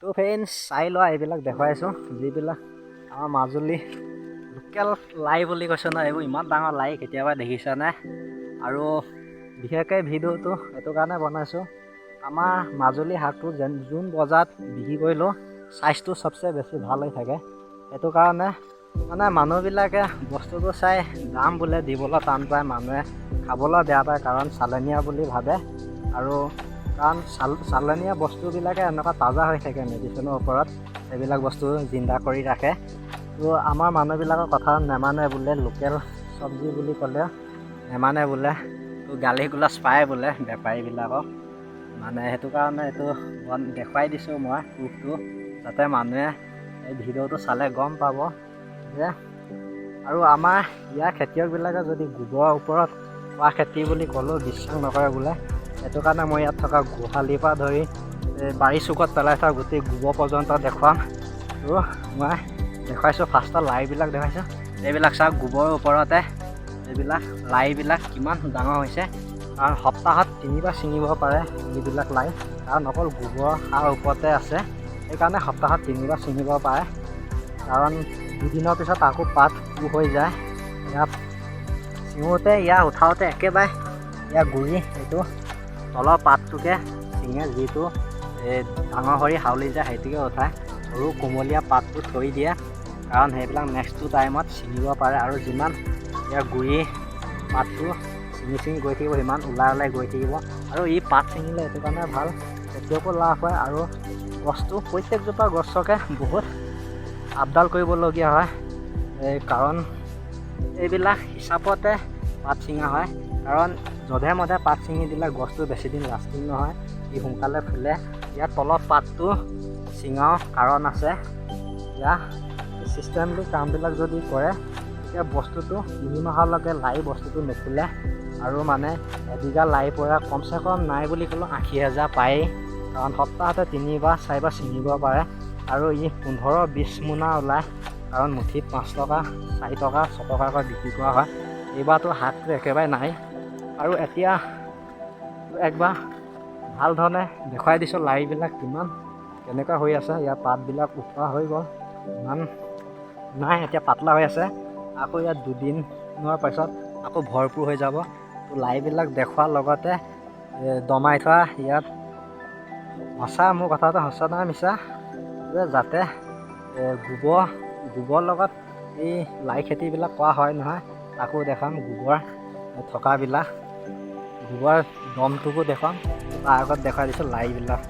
তো ফ্ৰেণ্ডছ চাই লোৱা এইবিলাক দেখুৱাইছোঁ যিবিলাক আমাৰ মাজুলী লোকেল লাই বুলি কৈছে ন, এইবোৰ ইমান ডাঙৰ লাই কেতিয়াবা দেখিছানে? আৰু বিশেষকৈ ভিডিঅ'টো এইটো কাৰণে বনাইছোঁ, আমাৰ মাজুলী শাকটো যোন বজাৰত বিক্ৰী কৰিলেও চাইজটো চবচে বেছি ভাল হৈ থাকে। সেইটো কাৰণে মানে মানুহবিলাকে বস্তুটো চাই দাম বোলে দিবলৈ টান পায়, মানুহে খাবলৈ বেয়া পায়, কাৰণ চালনীয়া বুলি ভাবে। আৰু কাৰণ চালনীয়া বস্তুবিলাকে এনেকুৱা তাজা হৈ থাকে মেডিচিনৰ ওপৰত, সেইবিলাক বস্তু জিন্দা কৰি ৰাখে। তো আমাৰ মানুহবিলাকৰ কথা নেমানে বোলে, লোকেল চব্জি বুলি ক'লে নেমানে বোলে, তো গালি গোলাজ পায় বোলে বেপাৰীবিলাকক। মানে সেইটো কাৰণে এইটো দেখুৱাই দিছোঁ মই প্ৰুফটো, যাতে মানুহে এই ভিডিঅ'টো চালে গম পাব যে। আৰু আমাৰ ইয়াৰ খেতিয়কবিলাকে যদি গোবৰৰ ওপৰত কৰা খেতি বুলি ক'লেও বিশ্বাস নকৰে বোলে। সেইটো কাৰণে মই ইয়াত থকা গোহালিৰ পৰা ধৰি বাৰী চুকত পেলাই থোৱা গোটেই গোবৰ পৰ্যন্ত দেখুৱাম। তো মই দেখুৱাইছোঁ, ফাৰ্ষ্টত লাইবিলাক দেখুৱাইছোঁ। এইবিলাক চাওক, গোবৰৰ ওপৰতে এইবিলাক লাইবিলাক কিমান ডাঙৰ হৈছে, কাৰণ সপ্তাহত 3বাৰ ছিঙিব পাৰে যিবিলাক লাই, কাৰণ অকল গোবৰ সাৰ ওপৰতে আছে, সেইকাৰণে সপ্তাহত 3বাৰ ছিঙিব পাৰে। কাৰণ দুদিনৰ পিছত আকৌ পাত হৈ যায়। ইয়াত ছিঙোতে উঠাওঁতে একেবাৰে গুৰি এইটো তলৰ পাতটোকে ছিঙে, যিটো ডাঙৰ হৈ হাউলি যায় সেইটোকে উঠায়, সৰু কোমলীয়া পাতটো থৈ দিয়ে, কাৰণ সেইবিলাক নেক্সটটো টাইমত ছিঙিব পাৰে। আৰু যিমান গুৰি পাতটো ছিঙি গৈ থাকিব, সিমান ওলাই গৈ থাকিব। আৰু এই পাত ছিঙিলে এইটো কাৰণে ভাল, খেতিয়কো লাভ হয়, আৰু গছটো প্ৰত্যেকজোপা গছকে বহুত আপডাল কৰিবলগীয়া হয়, কাৰণ এইবিলাক হিচাপতে পাত ছিঙা হয়। কাৰণ যধে মধে পাত ছিঙি দিলে গছটো বেছিদিন লাষ্টিং নহয়, ই সোনকালে ফুলে। ইয়াৰ তলত পাতটো ছিঙাও কাৰণ আছে। ইয়াৰ চিষ্টেমটো কামবিলাক যদি কৰে, তেতিয়া বস্তুটো 3 মাহলৈকে লাই বস্তুটো নুফুলে। আৰু মানে এবিঘা লাই পৰা কমচে কম নাই বুলি ক'লেও 80,000 পায়েই, কাৰণ সপ্তাহতে 3বাৰ 4বাৰ ছিঙিব পাৰে। আৰু ই 15-20 মোনা ওলায়, কাৰণ মুঠিত 5 টকা 4 টকা 6 টকাকৈ বিক্ৰী কৰা হয়। এইবাৰতো শাকটো একেবাৰে নাই। আৰু এতিয়া একবাৰ ভাল ধৰণে দেখুৱাই দিছোঁ লাইবিলাক কেনেকুৱা হৈ আছে। ইয়াৰ পাতবিলাক উঠোৱা হৈ গ'ল, ইমান নাই, এতিয়া পাতলা হৈ আছে। আকৌ ইয়াত 2 দিনৰ পাছত আকৌ ভৰপূৰ হৈ যাব। তো লাইবিলাক দেখুৱাৰ লগতে দমাই থোৱা ইয়াত সঁচা, মোৰ কথাটো সঁচা নহয় মিছা, যাতে গোবৰ লগত এই লাই খেতিবিলাক কৰা হয় নহয়, তাকো দেখাম। গোবৰ থকাবিলাক, গোবৰ দমটোকো দেখুৱাম। তাৰ আগত দেখাই দিছোঁ লাইবিলাক।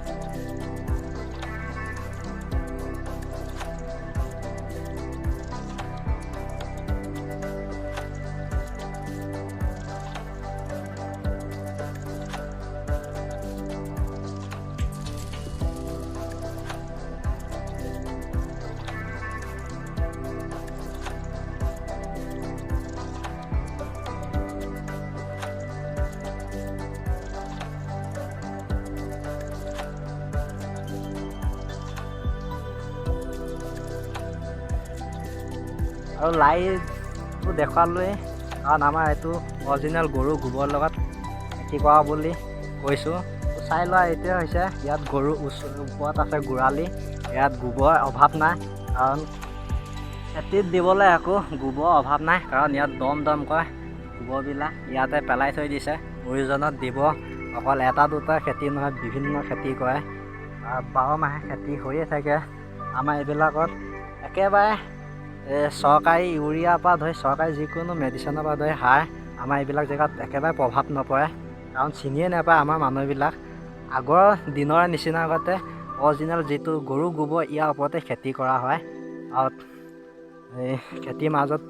আৰু লাইটো দেখুৱালোৱেই, কাৰণ আমাৰ এইটো অৰিজিনেল গৰু গোবৰৰ লগত খেতি কৰা বুলি কৈছোঁ। তো চাই লোৱা, এইটোৱে হৈছে ইয়াত গৰু ওপৰত আছে গোৰালি, ইয়াত গোবৰ অভাৱ নাই, কাৰণ খেতিত দিবলৈ একো গোবৰ অভাৱ নাই, কাৰণ ইয়াত দমকৈ গোবৰবিলাক ইয়াতে পেলাই থৈ দিছে। প্ৰয়োজনত দিব, অকল এটা দুটা খেতি নহয়, বিভিন্ন খেতি কৰে, 12 মাহে খেতি হৈয়ে থাকে। আমাৰ এইবিলাকত একেবাৰে চৰকাৰী ইউৰিয়াৰ পৰা ধৰি চৰকাৰী যিকোনো মেডিচিনৰ পৰা ধৰি সাৰ আমাৰ এইবিলাক জেগাত একেবাৰে প্ৰভাৱ নপৰে, কাৰণ চিনিয়ে নাপায় আমাৰ মানুহবিলাক। আগৰ দিনৰ নিচিনা আগতে অৰিজিনেল যিটো গৰু গোবৰ, ইয়াৰ ওপৰতে খেতি কৰা হয়। আৰু এই খেতিৰ মাজত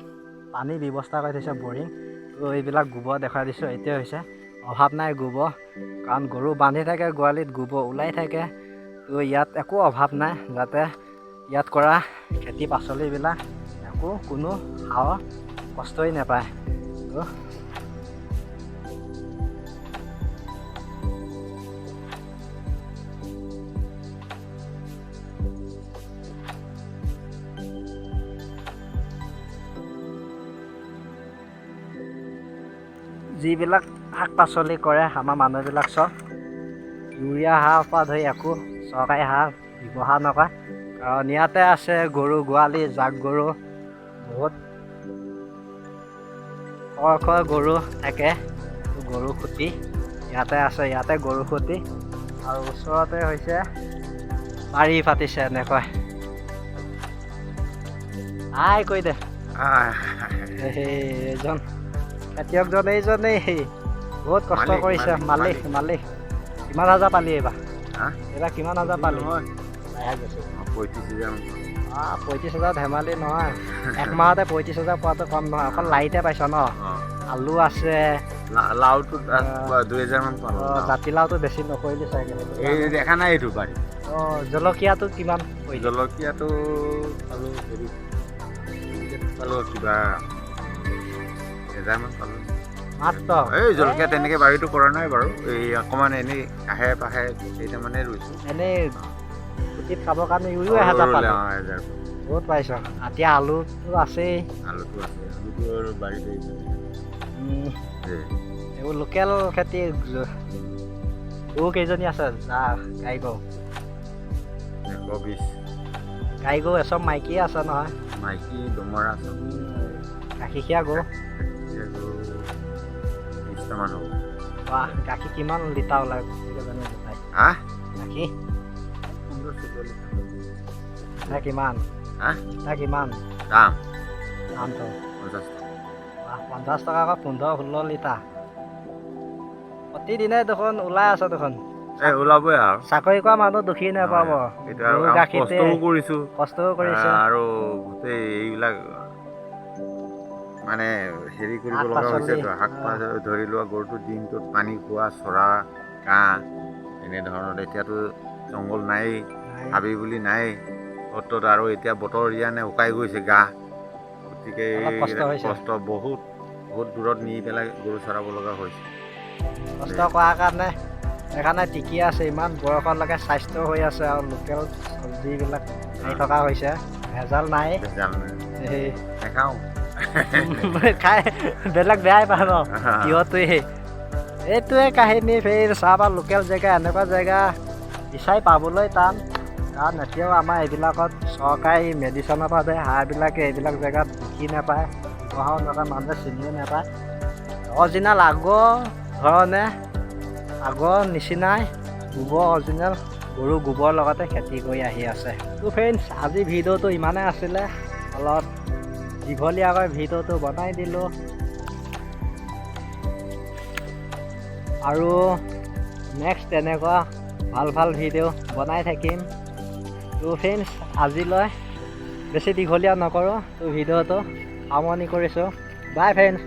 পানীৰ ব্যৱস্থা কৰি থৈছে, বৰিং। তো এইবিলাক গোবৰ দেখাই দিছোঁ। এতিয়া হৈছে অভাৱ নাই গোবৰ, কাৰণ গৰু বান্ধি থাকে গোৱালিত, গোবৰ ওলাই থাকে। তো ইয়াত একো অভাৱ নাই, যাতে ইয়াত কৰা খেতি পাচলিবিলাক কোনো সাৰৰ কষ্টই নাপায়। তো যিবিলাক শাক পাচলি কৰে আমাৰ মানুহবিলাক চব ইউৰিয়া সাৰৰ পৰা ধৰি একো চৰকাৰী সাৰ ব্যৱহাৰ নকৰে কাৰণ ইয়াতে আছে গৰু গোৱালি জাক গৰু বহুত খৰ গৰু থাকে গৰু খুঁটি ইয়াতে আছে ইয়াতে গৰু খুঁটি আৰু ওচৰতে হৈছে বাৰী পাতিছে এনেকৈ আই কৈ দে এইজন খেতিয়কজন এইজনেই বহুত কষ্ট কৰিছে মালিক কিমান হাজাৰ পালি এইবাৰ কিমান হাজাৰ পালি 35,000 ধেমালি নহয় এক মাহতে 35,000 পোৱাটো কম নহয় অকল লাইতে পাইছ ন আলু আছে লাউটো 2,000 মান পালো জাতিলাওটো বেছি নকৰিলি চাগে দেখা নাই এইটো বাৰী জলকীয়াটো কিমান জলকীয়াটো পালো কিবা 1,000 মান পালো মাত্ৰ এই জলকীয়া তেনেকৈ বাৰীটো কৰা নাই বাৰু এই অকণমান এনেই আহে পাহে কেইটামানে ৰুইছোঁ এনেই গুটিত খাবৰ কাৰণে ইউৰিও 1,000 পালে বহুত পাইছ এতিয়া আলুটো আছেই আলুটো আছে আলুটো আৰু বাৰীতে এইবোৰ লোকেল খেতি গৰু কেইজনী আছে গাই গৰু 120 গাই গৰু এচব মাইকীয়ে আছে নহয় মাইকী দমৰা আছে গাখীৰ গৰু 20টামান হ'ব বাহ গাখীৰ কিমান লিটাৰ ওলাই হা গাখীৰ 15-16 কিমান কিমান দামটো 50 টকা আকৌ 15-16 লিটাৰ প্ৰতিদিনে দেখোন ওলাই আছে দেখোন ওলাবই আৰু চাকৰি কৰা মানুহ দুখী নাপাব কষ্টও কৰিছে আৰু গোটেই এইবিলাক মানে হেৰি কৰিব লগা হৈছে শাক পাচলি ধৰি লোৱা গৰুটো দিনটোত পানী খোৱা চৰা ঘাঁহ এনেধৰণৰ এতিয়াতো জংঘল নাই হাবি বুলি নাই অতত আৰু এতিয়া বতৰ ইয়ানে শুকাই গৈছে গা গতিকে কষ্ট বহুত দূৰত নি পেলাই গৰু চৰাব লগা হৈছে কষ্ট কৰাৰ কাৰণে সেইকাৰণে টিকি আছে ইমান বয়সলৈকে স্বাস্থ্য হৈ আছে আৰু লোকেল চব্জিবিলাক খাই থকা হৈছে ভেজাল নাই নেখাওঁ খাই বেলেগ বেয়াই পায় ন কিয়তোৱে এইটোৱে কাহিনী ফেৰ চাহপাত লোকেল জেগা এনেকুৱা জেগা বিচাৰি পাবলৈ টান কাৰণ এতিয়াও আমাৰ এইবিলাকত চৰকাৰী মেডিচিনৰ পৰা দিয়ে সাৰবিলাকে এইবিলাক জেগাত বিকি নাপায় ব্যৱহাৰো নকৰে মানুহে চিনিও নাপায় অৰিজিনেল আগৰ ধৰণে আগৰ নিচিনাই গোবৰ অৰিজিনেল গৰু গোবৰ লগতে খেতি কৰি আহি আছে তো ফ্ৰেণ্ডছ আজি ভিডিঅ'টো ইমানেই আছিলে অলপ দীঘলীয়াকৈ ভিডিঅ'টো বনাই দিলোঁ আৰু নেক্সট তেনেকুৱা ভাল ভিডিঅ' বনাই থাকিম তো ফ্ৰেণ্ডছ আজিলৈ বেছি দীঘলীয়া নকৰোঁ তো ভিডিঅ'টো সামৰণি কৰিছোঁ বাই ফ্ৰেণ্ডছ